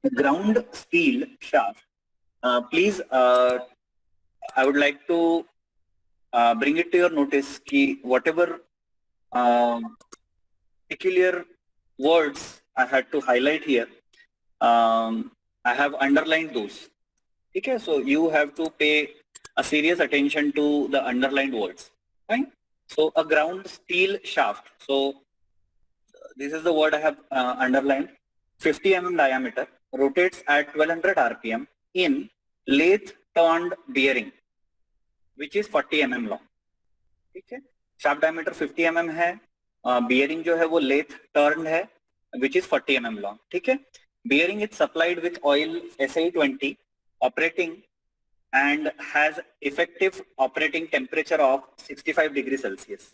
ground steel shaft. Please, I would like to bring it to your notice कि whatever peculiar words I had to highlight here, I have underlined those. Okay, so you have to pay a serious attention to the underlined words. Fine. So a ground steel shaft. So this is the word I have underlined. 50 mm diameter, rotates at 1200 rpm in lathe turned bearing, which is 40 mm long. ठीक है, shaft diameter 50 mm है, bearing जो है वो lathe turned है, which is 40 mm long. ठीक है, bearing is supplied with oil SI20, operating and has effective operating temperature of 65 degrees Celsius.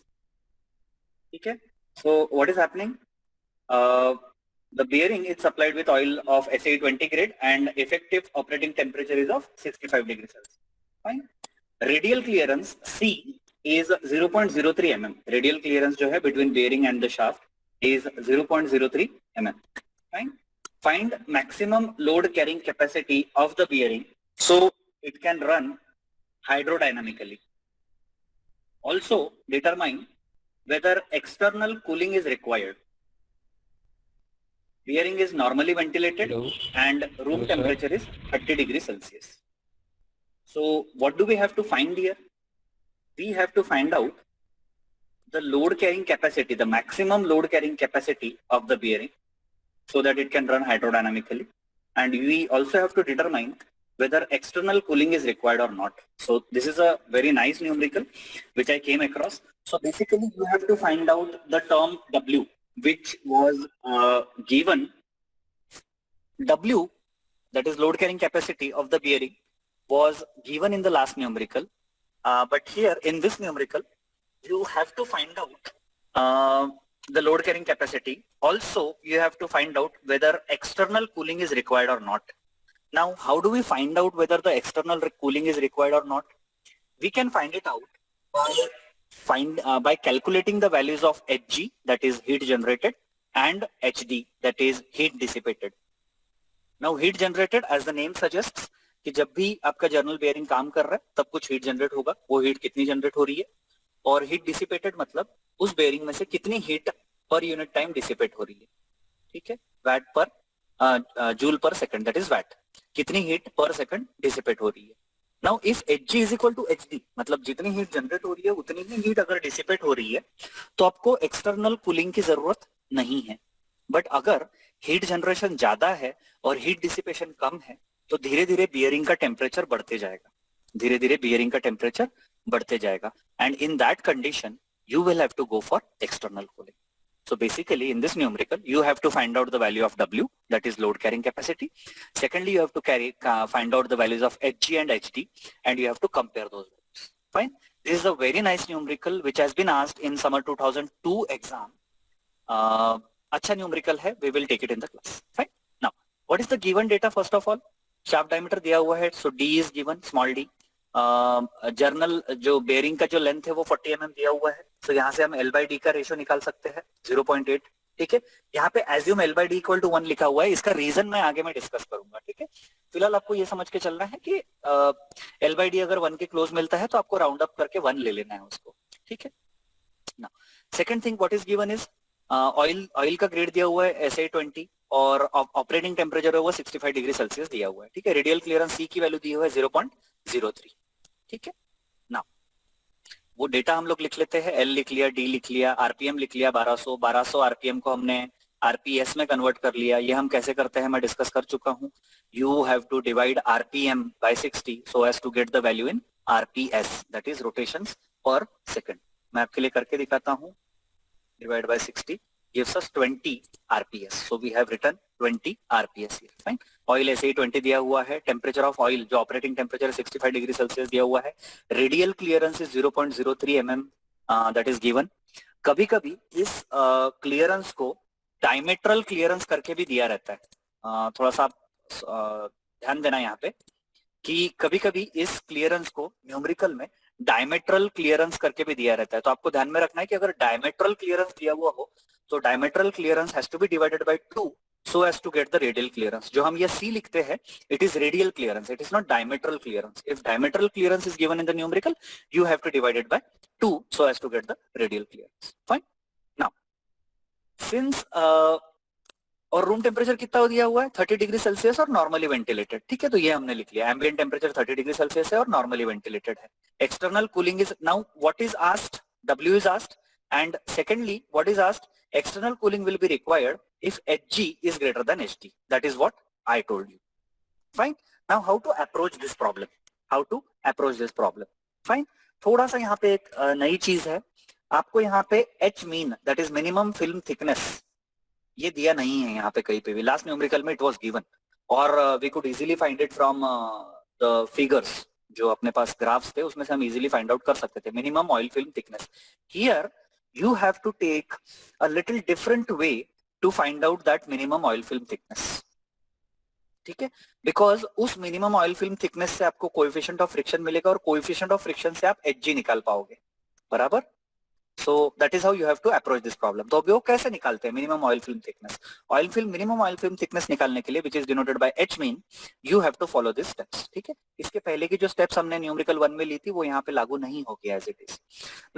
ठीक है, so what is happening? The bearing is supplied with oil of SI20 grade and effective operating temperature is of 65 degrees Celsius. Fine. Radial clearance C is 0.03 mm. Radial clearance जो है between bearing and the shaft is 0.03 mm. Fine. Find maximum load carrying capacity of the bearing so it can run hydrodynamically. Also determine whether external cooling is required. Bearing is normally ventilated. Hello. And room Hello, temperature is 30 degrees Celsius. So what do we have to find here? We have to find out the load carrying capacity, the maximum load carrying capacity of the bearing so that it can run hydrodynamically. And we also have to determine whether external cooling is required or not. So this is a very nice numerical which I came across. So basically you have to find out the term W, which was given. W, that is load carrying capacity of the bearing, was given in the last numerical, but here in this numerical you have to find out the load carrying capacity. Also you have to find out whether external cooling is required or not. Now how do we find out whether the external cooling is required or not? We can find it out by calculating the values of Hg, that is heat generated, and Hd, that is heat dissipated. Now heat generated, as the name suggests, कि जब भी आपका journal bearing काम कर रहा है तब कुछ हीट जनरेट होगा, वो हीट कितनी जनरेट हो रही है, और हीट डिसिपेटेड मतलब उस बेयरिंग में से कितनी heat per unit time dissipate हो रही है. ठीक है, VAT per joule per second, that is watt, कितनी हीट पर सेकंड डिसिपेट हो रही है. Now if Hg is equal to Hd, मतलब जितनी हीट जनरेट हो रही है उतनी ही हीट अगर डिसिपेट हो रही है तो आपको एक्सटर्नल कूलिंग की जरूरत नहीं है. बट अगर हीट जनरेशन ज्यादा है और हीट डिसिपेशन कम है तो धीरे धीरे बियरिंग का टेम्परेचर बढ़ते जाएगा, धीरे धीरे बियरिंग का टेम्परेचर बढ़ते जाएगा. And in that condition you will have to go for external cooling. So basically in this numerical you have to find out the value of W, that is load carrying capacity. Secondly you have to find out the values of Hg and Hd, and you have to compare those values. Fine. This is a very nice numerical which has been asked in summer 2002 exam. अच्छा numerical है, we will take it in the class. Fine. Now what is the given data? First of all shaft diameter दिया हुआ है, so D is given, small d. Journal जो bearing का जो length है वो 40 mm दिया हुआ है, तो यहाँ से हम L/D का रेशियो निकाल सकते हैं 0.8. ठीक है, यहाँ पे एज्यूम L/D = 1 लिखा हुआ है, इसका रीजन मैं आगे में डिस्कस करूंगा. ठीक है, फिलहाल आपको ये समझ के चलना है कि L/D अगर 1 के क्लोज मिलता है तो आपको राउंड अप करके 1 ले लेना है उसको. ठीक है. Now second thing what is given is oil का ग्रेड दिया हुआ है SI20 और ऑपरेटिंग टेम्परेचर है वो 65 डिग्री सेल्सियस दिया हुआ है. ठीक है, रेडियल क्लियरेंस C की वैल्यू दी हुआ है 0.03. ठीक है. नाउ वो डेटा हम लोग लिख लेते हैं, L लिख लिया, D लिख लिया, RPM लिख लिया 1200 RPM को हमने RPS में कन्वर्ट कर लिया. ये हम कैसे करते हैं मैं डिस्कस कर चुका हूँ. You have to divide RPM by 60 so as to get the value in RPS, that is rotations per second. मैं आपके लिए करके दिखाता हूँ. Divided by 60 gives us 20 RPS. So we have written 20 RPS here. Fine. Oil SI20 दिया हुआ है, temperature of oil जो ऑपरेटिंग टेम्परेचर 65 डिग्री सेल्सियस दिया हुआ है, radial clearance is 0.03 mm, that is given. कभी कभी इस क्लियरेंस को डायमेट्रल क्लियरेंस करके भी दिया रहता है. थोड़ा सा ध्यान देना यहाँ पे कि कभी कभी इस क्लियरेंस को न्यूमेरिकल में डायमेट्रल क्लियरेंस करके भी दिया रहता है. तो आपको ध्यान में रखना है कि अगर डायमेट्रल क्लियरेंस दिया हुआ हो तो diametral clearance has to be divided by 2 so as to get the radial clearance. जो हम ये C लिखते हैं, it is radial clearance, it is not diametral clearance. If diametral clearance is given in the numerical, you have to divide it by 2 so as to get the radial clearance. Fine. Now, since और room temperature कितना दिया हुआ है 30 degree Celsius और normally ventilated, ठीक है, तो ये हमने लिख लिया, एम्बिएंट टेम्परेचर 30 डिग्री सेल्सियस है और नॉर्मली वेंटिलेटेड है. External cooling is now what is asked, W is asked, and secondly what is asked, external cooling will be required if Hg is greater than Hd. That is what I told you. Fine. Now how to approach this problem, how to approach this problem. Fine. थोड़ा सा यहाँ पे एक नई चीज है, आपको यहाँ पे H mean, that is minimum film thickness, ये दिया नहीं है यहाँ पे कहीं पे भी. लास्ट न्यूमेरिकल में इट वाज गिवन और we could easily find it from the figures, जो अपने पास ग्राफ्स थे उसमें से हम इजीली फाइंड आउट कर सकते थे minimum oil film thickness. Here you have to take a little different way to find out that minimum oil film thickness, ठीक है, बिकॉज उस मिनिमम ऑयल फिल्म थिकनेस से आपको कोएफिशिएंट ऑफ फ्रिक्शन मिलेगा और कोएफिशिएंट ऑफ फ्रिक्शन से आप Hg निकाल पाओगे, बराबर. So that is how you have to approach this problem. तो अभी वो कैसे निकालते हैं minimum oil film thickness. Oil film minimum oil film thickness निकालने के लिए which is denoted by H mean, you have to follow these steps, ठीक है. इसके पहले की जो स्टेप्स हमने न्यूमेरिकल 1 में ली थी वो यहाँ पे लागू नहीं होगी as it is.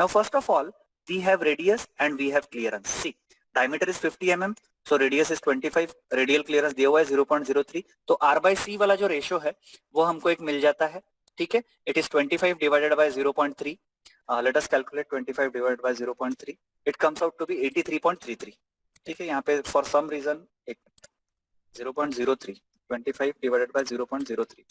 Now first of all we have radius and we have clearance. See, diameter is 50 mm, so radius is 25, radial clearance दिया हुआ है 0.03, तो R by C वाला जो रेशो है वो हमको एक मिल जाता है, ठीक है. It is 25 divided by 0.3. Let us calculate 25 divided by 0.3. It comes out to be 83.33. ठीक है, यहाँ पे for some reason 0.03, 25 divided by 0.03.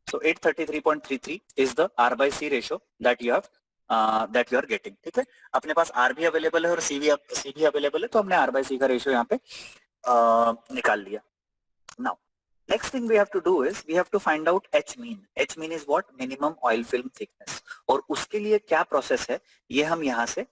So 833.33 is the R by C ratio that you are getting. ठीक है, अपने पास R भी available है और C भी अवेलेबल है, तो हमने R by C का रेशियो यहाँ पे निकाल लिया. Now next thing we have to do is we have to find out H mean. H mean is what? Minimum oil film thickness. और उसके लिए क्या प्रोसेस है ये हम यहाँ से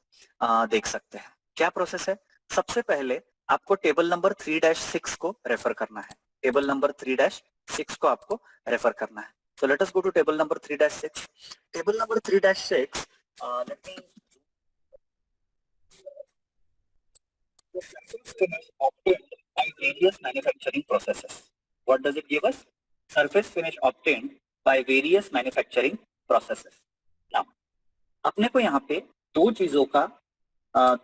देख सकते हैं. क्या प्रोसेस है? सबसे पहले आपको टेबल नंबर 3-6 को रेफर करना है. टेबल नंबर 3-6 को आपको रेफर करना है. So let us go to table number 3-6. Table number 3-6. Let me. The surface finish obtained by various manufacturing processes. What does it give us? Surface finish obtained by various manufacturing processes. Now, अपने को यहाँ पे दो चीजों का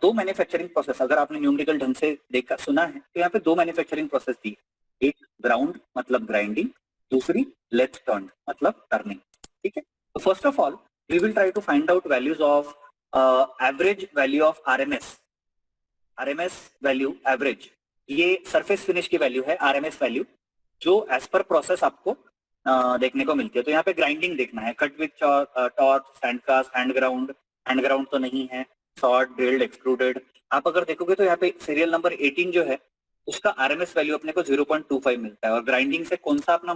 दो manufacturing process, अगर आपने न्यूमेरिकल ढंग से देखा सुना है तो यहाँ पे दो मैन्युफैक्चरिंग प्रोसेस दी. एक ग्राउंड मतलब ग्राइंडिंग, दूसरी लेफ्ट टर्न मतलब टर्निंग, ठीक है. तो first of all we will try to find out values of average value of RMS value average. ये सरफेस फिनिश की वैल्यू है, आरएमएस वैल्यू, जो एज पर प्रोसेस आपको देखने को मिलती है. तो यहाँ पे ग्राइंडिंग देखना है, cut with torch, sand cast, hand ground तो नहीं है, सॉर्ट, ड्रिल्ड, एक्सट्रूडेड. आप अगर देखोगे तो यहाँ पे सीरियल नंबर 18 जो है उसका आरएमएस वैल्यू अपने को 0.25 मिलता है. और ग्राइंडिंग से कौन सा अपना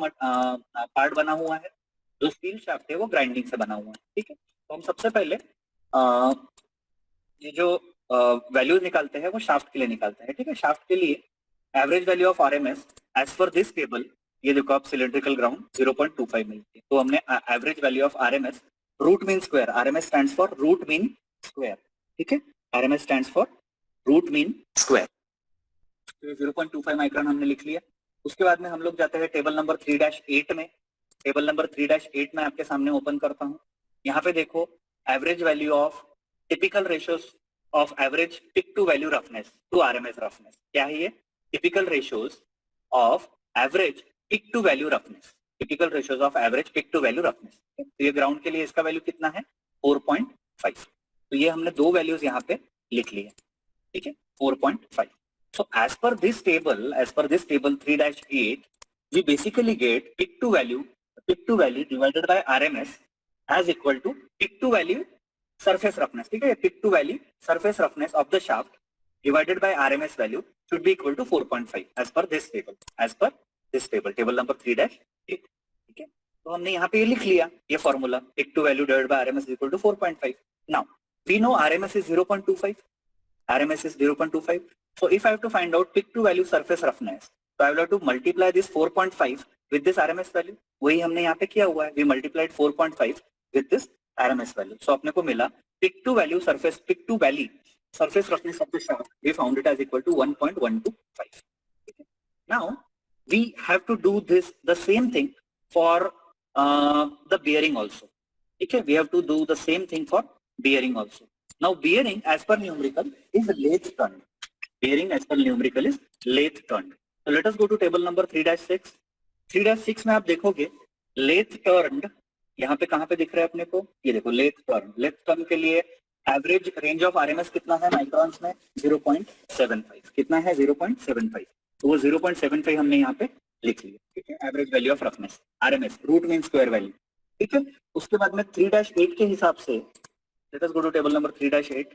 पार्ट बना हुआ है, जो स्टील शाफ्ट है वो ग्राइंडिंग से बना हुआ है, ठीक है. तो हम सबसे पहले ये जो वैल्यूज निकालते हैं वो शाफ्ट के लिए निकालते हैं, ठीक है. शाफ्ट के लिए average value of RMS as per this table, ये देखो आप सिलेंड्रिकल ग्राउंड 0.25 मिलती है. तो हमने average value of RMS root mean square, RMS stands for root mean square, ठीक है. RMS stands for root mean square. तो 0.25 माइक्रोन हमने लिख लिया. उसके बाद में हम लोग जाते हैं टेबल नंबर 3-8 में. टेबल नंबर 3-8 में आपके सामने ओपन करता हूँ. यहाँ पे देखो average value of typical ratios of average peak to valley roughness to RMS roughness. क्या है ये? Typical ratios of average peak to valley roughness. Typical ratios of average peak to valley roughness. तो ये ग्राउंड के लिए इसका value कितना है? 4.5. तो ये हमने दो वैल्यूज यहाँ पे लिख ली है, ठीक है, 4.5. So as per this table 3-8, we basically get pick to value divided by RMS as equal to pick to value surface roughness. ठीक है, pick to value surface roughness of the shaft divided by RMS value should be equal to 4.5 as per this table, table number 3-8. ठीक है, तो हमने यहाँ पे ये लिख लिया ये formula, pick to value divided by RMS is equal to 4.5. Now we know RMS is 0.25. RMS is 0.25. So if I have to find out peak to value surface roughness, so I will have to multiply this 4.5 with this RMS value. वही हमने यहाँ पे किया हुआ है. We multiplied 4.5 with this RMS value. So अपने को मिला peak to value surface roughness of the shaft. We found it as equal to 1.125. Now we have to do the same thing for the bearing also. Okay, we have to do the same thing for bearing also. Now bearing as per numerical is lathe turned. Bearing as per numerical is lathe turned. So let us go to table number 3-6. 3-6 में आप देखोगे lathe turned, यहाँ पे कहाँ पे दिख रहा है अपने को, ये देखो lathe turned. lathe turned के लिए एवरेज रेंज ऑफ आरएमएस कितना है माइक्रॉन्स में, 0.75. कितना है, 0.75. तो वो 0.75 हमने यहाँ पे लिख लिया. ठीक है, average value of roughness RMS, root mean square value. ठीक है, उसके बाद में 3-8 के हिसाब से let us go to table number 3-8.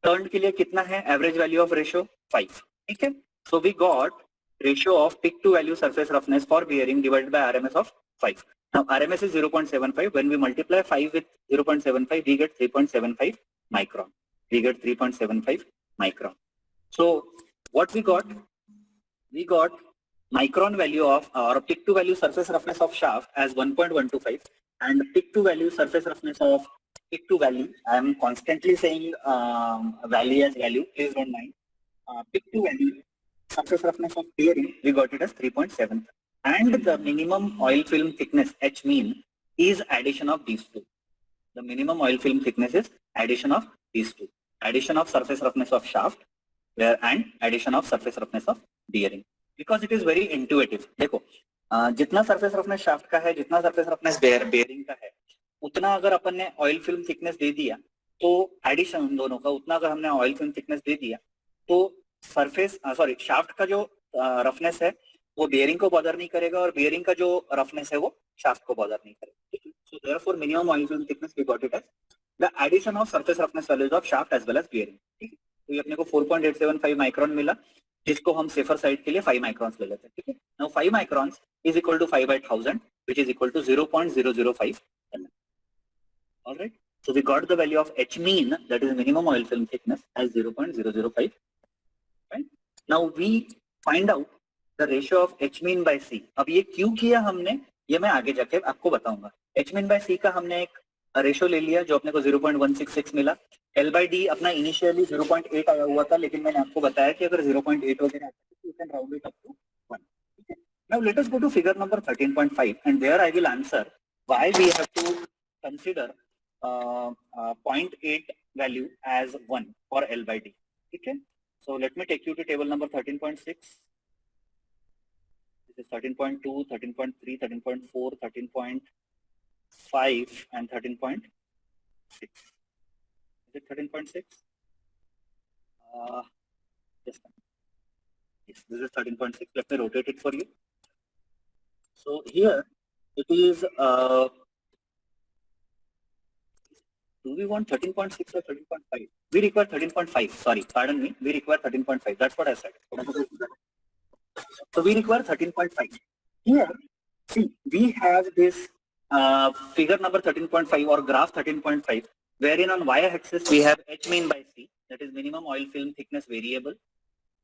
टर्न के लिए कितना है एवरेज वैल्यू ऑफ रेशियो, 5. ठीक है, so we got ratio of peak to valley surface roughness for bearing divided by RMS of 5. Now RMS is 0.75. When we multiply 5 with 0.75, we get 3.75 micron. We get 3.75 micron. So what we got? We got micron value of or pick to value surface roughness of shaft as 1.125 and pick to value surface roughness of pick to value. I am constantly saying value as value. Please don't mind. Pick to value surface roughness of bearing, we got it as 3.7. And the minimum oil film thickness H mean is addition of these two. The minimum oil film thickness is addition of these two. Addition of surface roughness of shaft and addition of surface roughness of bearing. Because it is very intuitive. देखो जितना surface roughness shaft का है, जितना surface roughness bearing का है, उतना अगर अपन ने oil film thickness दे दिया तो addition उन दोनों का उतना अगर हमने oil film thickness दे दिया तो surface shaft का जो roughness है वो बेयरिंग को बॉदर नहीं करेगा और बेयरिंग का जो रफनेस है वो शाफ्ट को बॉदर नहीं करेगा. ठीक है, so therefore minimum oil film thickness we got it as the addition of surface roughness values of shaft as well as bearing. ठीक है, तो ये अपने को 4.875 माइक्रोन मिला, जिसको हम सेफर साइड के लिए 5 माइक्रॉन्स ले लेते हैं. ठीक है, now 5 microns is equal to 5/1000 which is equal to 0.005 mm. Alright, so we got the value of H mean, that is minimum oil film thickness, as 0.005. Right, now we find out the ratio of H mean by C. अब ये क्यों किया हमने, ये मैं आगे जाके आपको बताऊंगा. H mean by C का हमने एक रेशियो ले लिया जो अपने को 0.166 मिला. L by D अपना इनिशियली 0.8 आया हुआ था, लेकिन मैंने आपको बताया कि अगर 0.8 वगैरह आता है तो you can round it up to 1. ठीक है, now let us go to figure number 13.5 and there I will answer why we have to consider 0.8 value as 1 for L by D. ठीक है, so let me take you to table number 13.6. This is 13.2, 13.3, 13.4, 13.5 and 13.6. Is it 13.6? Yes, this is 13.6. Let me rotate it for you. So here it is, do we want 13.6 or 13.5? We require 13.5. Sorry, pardon me. We require 13.5. That's what I said. So we require 13.5. Here, see, we have this figure number 13.5 or graph 13.5, wherein on y-axis we have H mean by C, that is minimum oil film thickness variable,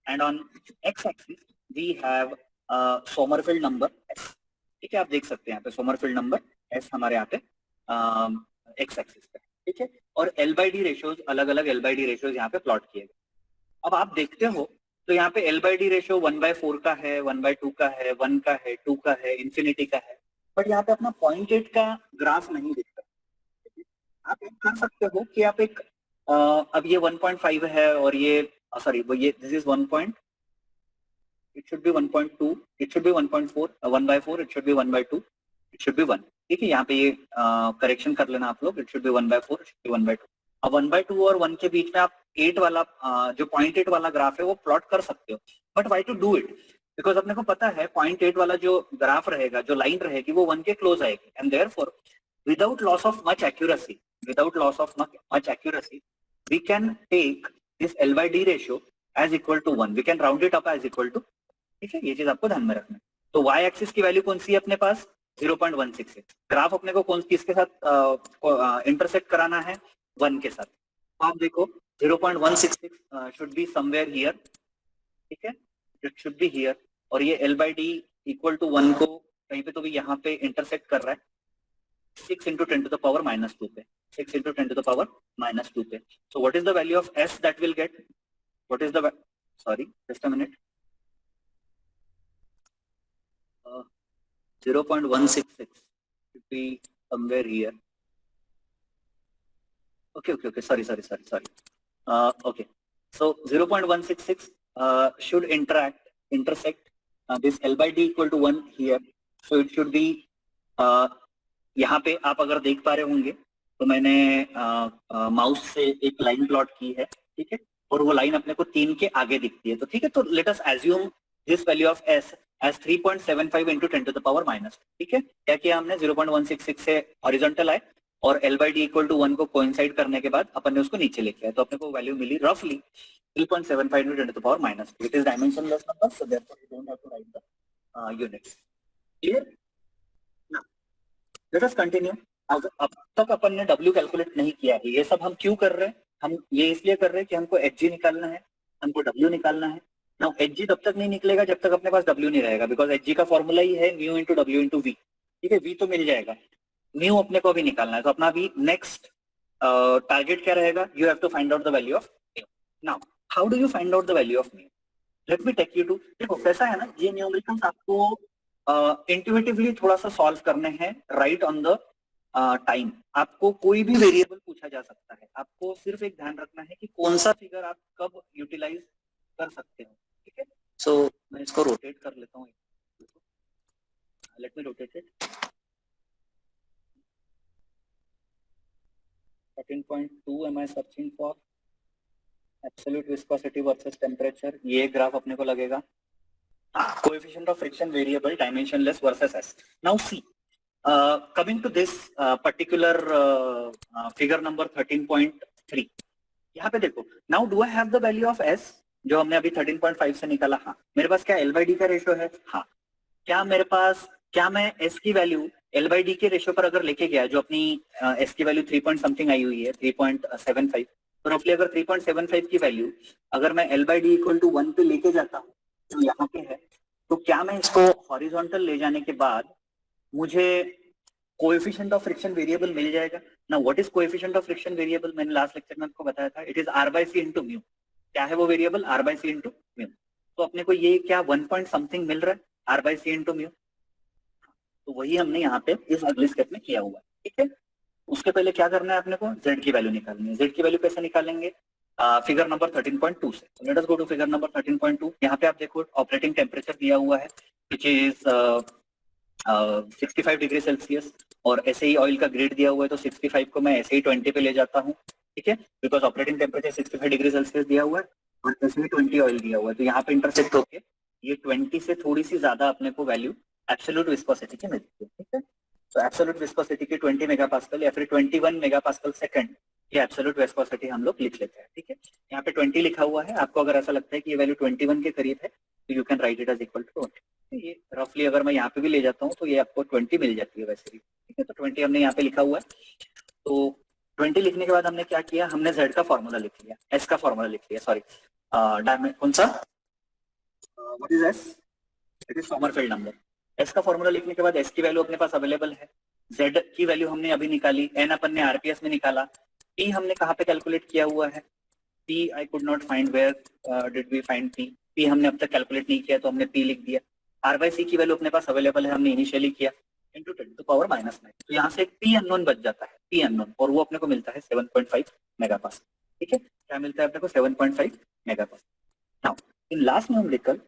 and on x-axis we have Sommerfeld number S. ठीक है, आप देख सकते हैं यहाँ पे Sommerfeld number S हमारे यहाँ पे x-axis पे. ठीक है, और L by D रेशियोज अलग अलग L by D रेशियोज यहाँ पे प्लॉट किए गए. अब आप देखते हो तो यहाँ पे L by D रेशियो 1/4 का है, 1/2 का है, 1 का है, 2 का है, इंफिनिटी का है, बट यहाँ पे अपना 0.8 का ग्राफ नहीं दिखता. आप एक कर सकते हो कि आप एक अब ये 1.5 है और ये सॉरी वो ये this is 1 point, it should be 1.2, it should be 1.4, 1/4, it should be 1/2, it should be 1. ठीक है, यहाँ पे ये करेक्शन कर लेना आप लोग, it should be 1/4, it should be 1/2. अब 1/2 और 1 के बीच में आप 8 वाला जो 0.8 वाला ग्राफ है वो प्लॉट कर सकते हो, but why to do it, because अपने को पता है 0.8 वाला जो ग्राफ रहेगा, जो लाइन रहेगी वो 1 के क्लोज आएगी, and therefore without loss of much accuracy we can take this L by D ratio as equal to 1, we can round it up as equal to. ठीक है, ये चीज आपको ध्यान में रखना है. तो y एक्सिस की वैल्यू कौन सी है अपने पास, 0.166. ग्राफ अपने को कौन किसके साथ इंटरसेक्ट कराना है, 1 के साथ. आप देखो 0.166 should be somewhere here. ठीक है, it should be here. और ये L by D equal to 1 को कहीं पे तो भी यहाँ पे इंटरसेक्ट कर रहा है 6 into 10 to the power minus 2 पे, 6 into 10 to the power minus 2 पे. So what is the value of S that will get? What is the sorry, just a minute. 0.166 should be somewhere here. Okay, sorry. Okay, so 0.166 should intersect this L by D equal to 1 here, so it should be यहाँ पे आप अगर देख पा रहे होंगे तो मैंने माउस से एक लाइन प्लॉट की है, ठीक है, और वो लाइन अपने को 3 के आगे दिखती है, तो ठीक है, तो let us assume this value of s as 3.75 into 10 to the power minus, ठीक है, क्या किया हमने 0.166 से हॉरिजॉन्टल आए और L by D equal to 1 को कोइंसाइड करने के बाद अपन ने उसको नीचे लेके आया, तो अपने को वैल्यू मिली रफली 3.75 into 10 to the power minus 2. It is dimensionless number, so therefore you don't have to write the units. Clear? Now let us continue. अब तक अपन ने W कैलकुलेट नहीं किया है, ये सब हम क्यों कर रहे हैं? हम ये इसलिए कर रहे हैं कि हमको Hg निकालना है, हमको W निकालना है. नाउ Hg तब तक नहीं निकलेगा जब तक अपने पास W नहीं रहेगा, बिकॉज Hg का फॉर्मूला ही है mu into W into V, ठीक है, V तो मिल जाएगा, म्यू अपने को भी निकालना है, तो अपना भी नेक्स्ट टारगेट क्या रहेगा? You have to find out the value of mu. Now how do you find out the value of mu? Let me take you to, देखो कैसा है ना, ये न्यूमेरिकल्स आपको इंट्यूटिवली थोड़ा सा सॉल्व करने हैं राइट ऑन द टाइम. आपको कोई भी वेरिएबल पूछा जा सकता है, आपको सिर्फ एक ध्यान रखना है कि कौन सा फिगर आप कब यूटिलाइज कर सकते हो, ठीक है. सो मैं इसको रोटेट कर लेता हूँ, let me rotate it. 13.2 am I searching for? Absolute viscosity versus temperature. ये ग्राफ अपने को लगेगा. Coefficient of friction variable dimensionless versus S. Now see, coming to this particular figure number 13.3. यहाँ पे देखो. Now do I have the value of S? जो हमने अभी 13.5 से निकाला. हाँ. मेरे पास क्या L by D का रेशो है? हाँ. क्या मेरे पास, क्या मैं S की वैल्यू L by D के रेशो पर अगर लेके गया, जो अपनी S की वैल्यू 3 पॉइंट समथिंग आई हुई है 3.75, तो रफली अगर 3.75 की वैल्यू अगर मैं L by D equal to 1 पे लेके जाता हूँ जो यहाँ पे है, तो क्या मैं इसको हॉरिजॉन्टल ले जाने के बाद मुझे कोएफिशिएंट ऑफ फ्रिक्शन वेरिएबल मिल जाएगा ना. What is coefficient of friction variable? मैंने लास्ट लेक्चर में आपको बताया था, it is R by C into mu. क्या है वो variable? R by C into mu. तो अपने को ये क्या 1 पॉइंट समथिंग मिल रहा है R by C into mu. तो वही हमने यहाँ पे इस अगले स्टेप में किया हुआ है, ठीक है. उसके पहले क्या करना है अपने को? Z की वैल्यू निकालनी है. Z की वैल्यू कैसे निकालेंगे? फिगर नंबर 13.2 से. Let us go to figure number 13.2. यहाँ पे आप देखो ऑपरेटिंग टेम्परेचर दिया हुआ है विच इज 65 डिग्री सेल्सियस, और ऐसे ही ऑयल का ग्रेड दिया हुआ है, तो 65 को मैं ऐसे ही 20 पे ले जाता हूँ, ठीक है, because operating temperature 65 degree Celsius दिया हुआ है और ऐसे ही 20 ऑयल दिया हुआ है, तो यहाँ पे इंटरसेक्ट होके ये 20 से थोड़ी सी ज्यादा अपने को वैल्यू एब्सोल्यूट विस्कोसिटी की मिलती है, ठीक है. तो एब्सोल्यूट विस्कोसिटी की 20 मेगापास्कल या फिर 21 मेगापास्कल सेकंड, ये एब्सोल्यूट विस्कोसिटी हम लोग लिख लेते हैं, ठीक है. यहाँ पे 20 लिखा हुआ है. आपको अगर ऐसा लगता है कि ये वैल्यू 21 के करीब है तो you can write it as equal to 20. ये रफली अगर मैं यहाँ पे भी ले जाता हूँ तो ये आपको 20 मिल जाती है वैसे भी, ठीक है. तो 20 हमने यहाँ पे लिखा हुआ है. तो 20 लिखने के बाद हमने क्या किया? हमने Z का फॉर्मूला लिख लिया, S का फॉर्मूला लिख लिया, सॉरी कौन सा, what is S? It is Sommerfeld number. S का फॉर्मूला लिखने के बाद S की वैल्यू अपने पास अवेलेबल है. Z की वैल्यू हमने अभी निकाली, N अपन ने RPS में निकाला. P हमने कहाँ पे कैलकुलेट किया हुआ है? P I could not find, where did we find P? P हमने अब तक कैलकुलेट नहीं किया तो हमने P लिख दिया. R by C की वैल्यू अपने पास अवेलेबल है, हमने इनिशियली किया, इंटू 10 टू पावर -9. तो यहाँ से एक P अननोन बच जाता है, P अननोन, और वो अपने को मिलता है 7.5 मेगापास्कल, ठीक है. क्या मिलता है अपने को? 7.5 megapascal. Now in last numerical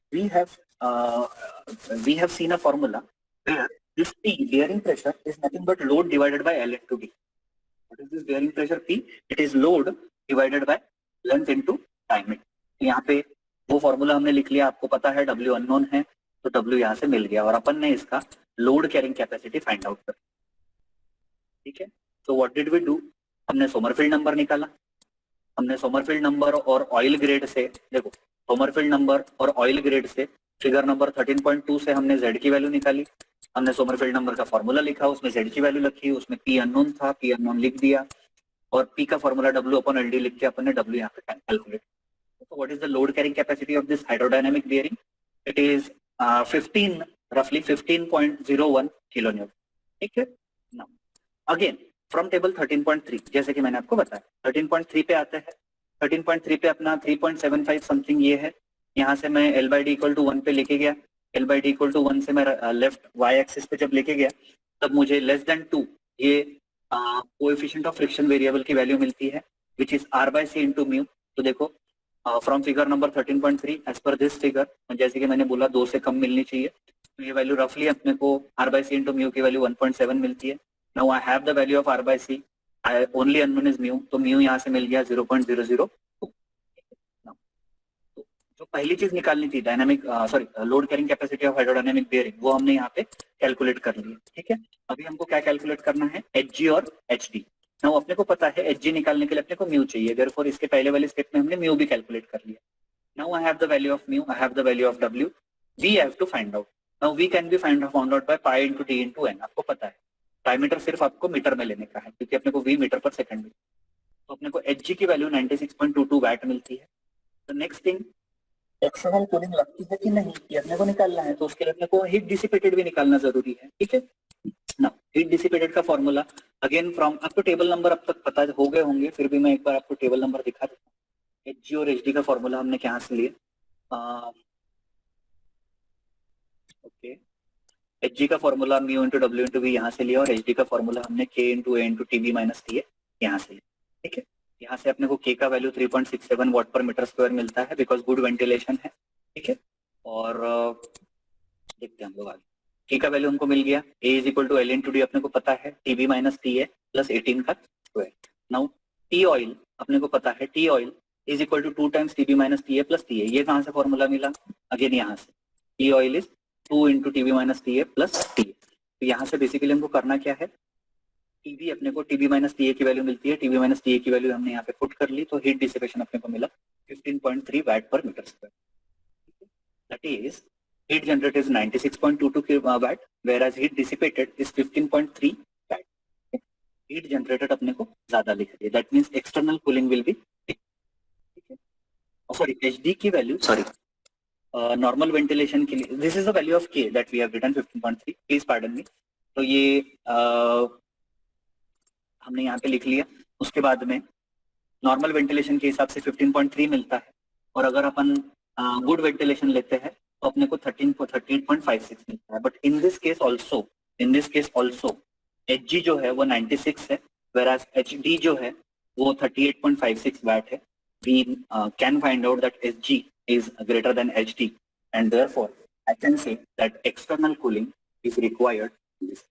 we have seen a formula where this P, bearing pressure, is nothing but load divided by L into D. What is this bearing pressure P? It is load divided by length into diameter. यहाँ पे वो formula हमने लिख लिया, आपको पता है W unknown है, तो W यहाँ से मिल गया और अपन ने इसका load carrying capacity find out कर, ठीक है. तो व्हाट डिड वी डू? हमने सोमरफेल्ड नंबर निकाला. हमने सोमरफेल्ड नंबर और ऑयल ग्रेड से, देखो सोमरफेल्ड नंबर और ऑयल ग्रेड से फिगर नंबर 13.2 से हमने Z की वैल्यू निकाली. हमने सोमरफेल्ड नंबर का फॉर्मूला लिखा, उसमें Z की वैल्यू लिखी, उसमें P अननोन था, P अननोन लिख दिया, और P का फॉर्मूला W अपॉन LD लिख के अपन ने W यहाँ पे calculate. So what is the load carrying capacity of this hydrodynamic bearing? It is 15, roughly 15.01 kilonewton, ठीक है. Now again from table 13.3, जैसे कि मैंने आपको बताया 13.3 पे आते हैं. 13.3 पे अपना 3.75 समथिंग ये है. यहाँ से मैं L by D equal to 1 पे लेके गया, L by D equal to 1 से मैं लेफ्ट y एक्सिस पे जब लेके गया तब मुझे लेस देन 2 ये कोएफिशिएंट ऑफ फ्रिक्शन वेरिएबल की वैल्यू मिलती है which is r by c into mu। तो देखो from figure number 13.3 as per this figure, जैसे कि मैंने बोला 2 से कम मिलनी चाहिए, तो ये वैल्यू रफली अपने को r by c into mu की वैल्यू 1.7 मिलती है। Now I have the value of r by c, I only unknown is mu, तो mu यहाँ से मिल गया 0.002। जो पहली चीज निकालनी थी dynamic load carrying capacity of hydrodynamic bearing, वो हमने यहाँ पे कैलकुलेट कर लिया। ठीक है, अभी हमको क्या कैलकुलेट करना है, Hg और Hd। नाउ अपने को पता है Hg निकालने के लिए अपने को म्यू चाहिए, देयरफॉर इसके पहले वाले स्टेप में हमने म्यू भी कैलकुलेट कर लिया। Now I have the value of mu, I have the value of W, we have to find out. Now we can be find out by pi into D into N. आपको पता है diameter सिर्फ आपको metre में लेने का है क्योंकि अपने को वी मीटर पर सेकंड में, तो अपने को Hg की वैल्यू 96.22 वैट मिलती है। तो नेक्स्ट थिंग, एक्सटर्नल कूलिंग लगती है कि नहीं ये अपने को निकालना है, तो उसके लिए अपने को हीट डिसिपेटेड भी निकालना जरूरी है। ठीक है ना, हीट डिसिपेटेड का फॉर्मूला अगेन फ्रॉम, आपको टेबल नंबर अब तक पता हो गए होंगे, फिर भी मैं एक बार आपको टेबल नंबर दिखा देता हूँ। Hg और Hd का फॉर्मूला हमने कहाँ से लिया, ओके, Hg का formula mu into W into V यहाँ से लिया, और Hd का फॉर्मूला हमने K into A into T B minus T A यहाँ से लिया। ठीक है, यहाँ से अपने को K का वैल्यू 3.67 वाट पर मीटर स्क्वायर मिलता है बिकॉज गुड वेंटिलेशन है। ठीक है, और देखते हैं हम लोग आगे। K का वैल्यू हमको मिल गया, A is equal to L into D अपने को पता है, T B minus T A plus 18 का स्क्वायर। नाउ टी ऑयल अपने को पता है, T oil is equal to 2 times T B minus T A plus T A. ये कहाँ से फॉर्मूला मिला, अगेन यहाँ से, T oil is 2 into T B minus T A plus T A. तो यहाँ से बेसिकली हमको करना क्या है, टीबी अपने को टीबी माइनस टी ए की वैल्यू मिलती है, टीबी माइनस टी ए की वैल्यू हमने यहाँ पे पुट कर ली, तो हीट डिसिपेशन अपने को मिला 15.3 वैट पर metre square. That is heat generated is 96.22 watt whereas heat dissipated is 15.3 watt. Heat generated अपने को ज्यादा लिख रही है, that means external cooling will be, ठीक है, सॉरी एचडी की वैल्यू, सॉरी नॉर्मल वेंटिलेशन के लिए this is the value of K that we have written 15.3, please pardon me. तो ये हमने यहाँ पे लिख लिया। उसके बाद में नॉर्मल वेंटिलेशन के हिसाब से 15.3 मिलता है, और अगर अपन गुड वेंटिलेशन लेते हैं तो अपने को 38.56 मिलता है। But in this case also Hg जो है वो 96 है, whereas Hd जो है वो 38.56 वैट है। We can find out that Hg is greater than Hd, and therefore I can say that external cooling is required in this.